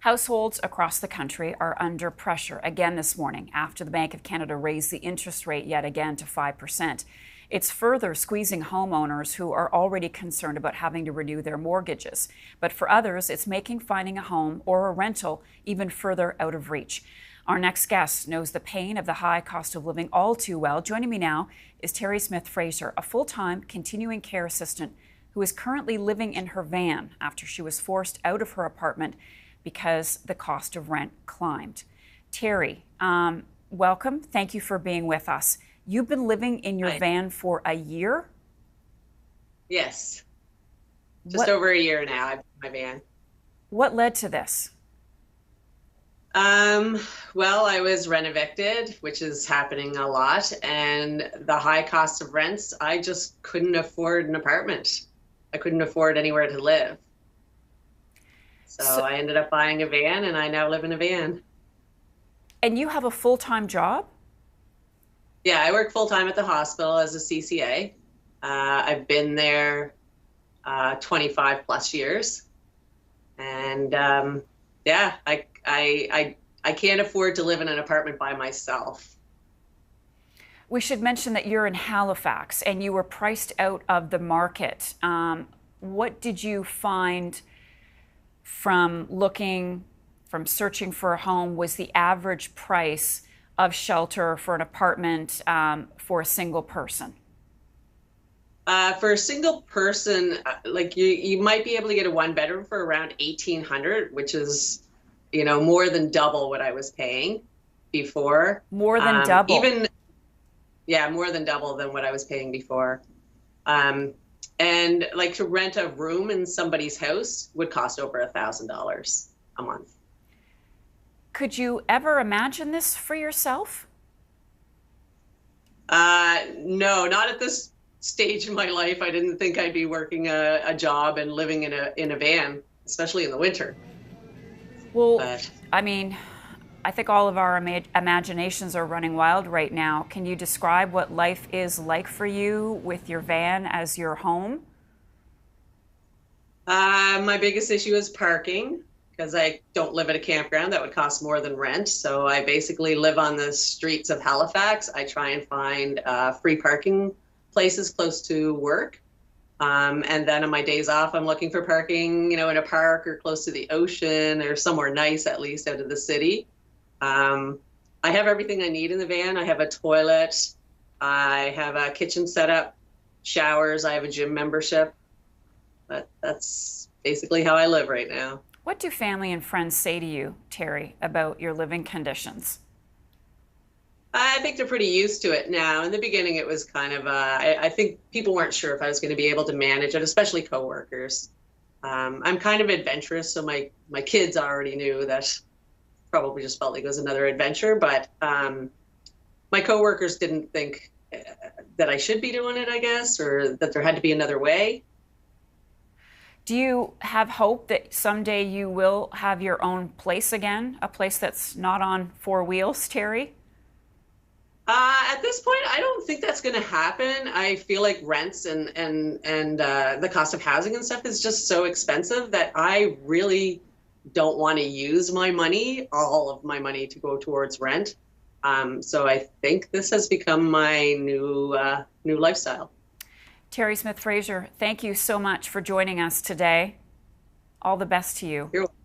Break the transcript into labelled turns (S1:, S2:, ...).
S1: Households across the country are under pressure again this morning after the Bank of Canada raised the interest rate yet again to 5%. It's further squeezing homeowners who are already concerned about having to renew their mortgages. But for others, it's making finding a home or a rental even further out of reach. Our next guest knows the pain of the high cost of living all too well. Joining me now is Terri Smith-Fraser, a full-time continuing care assistant who is currently living in her van after she was forced out of her apartment because the cost of rent climbed. Terri, welcome. Thank you for being with us. You've been living in your van for a year?
S2: Yes. Just over a year now, I've been in my van.
S1: What led to this?
S2: Well, I was rent evicted, which is happening a lot, and the high cost of rents, I just couldn't afford an apartment. I couldn't afford anywhere to live. So I ended up buying a van, and I now live in a van.
S1: And you have a full-time job?
S2: Yeah, I work full-time at the hospital as a CCA. I've been there 25 plus years. And yeah, I can't afford to live in an apartment by myself.
S1: We should mention that you're in Halifax and you were priced out of the market. What did you find from searching for a home? Was the average price of shelter for an apartment for a single person?
S2: For a single person, like you might be able to get a one bedroom for around 1,800, which is, more than double what I was paying before.
S1: More than double.
S2: Yeah, more than double than what I was paying before. And like to rent a room in somebody's house would cost over $1,000 a month.
S1: Could you ever imagine this for yourself?
S2: No, not at this stage in my life. I didn't think I'd be working a job and living in a van, especially in the winter.
S1: Well, I mean, I think all of our imaginations are running wild right now. Can you describe what life is like for you with your van as your home?
S2: My biggest issue is parking, because I don't live at a campground. That would cost more than rent. So I basically live on the streets of Halifax. I try and find free parking places close to work. And then on my days off, I'm looking for parking, in a park or close to the ocean or somewhere nice, at least out of the city. I have everything I need in the van. I have a toilet. I have a kitchen setup, showers. I have a gym membership. But that's basically how I live right now.
S1: What do family and friends say to you, Terri, about your living conditions?
S2: I think they're pretty used to it now. In the beginning, it was kind of, I think people weren't sure if I was going to be able to manage it, especially coworkers. I'm kind of adventurous, so my kids already knew that. Probably just felt like it was another adventure, but my coworkers didn't think that I should be doing it, I guess, or that there had to be another way.
S1: Do you have hope that someday you will have your own place again, a place that's not on four wheels, Terri?
S2: At this point, I don't think that's going to happen. I feel like rents and the cost of housing and stuff is just so expensive that I really don't want to use all of my money to go towards rent. So I think this has become my new lifestyle.
S1: Terri Smith-Fraser, thank you so much for joining us today. All the best to you.
S2: You're welcome.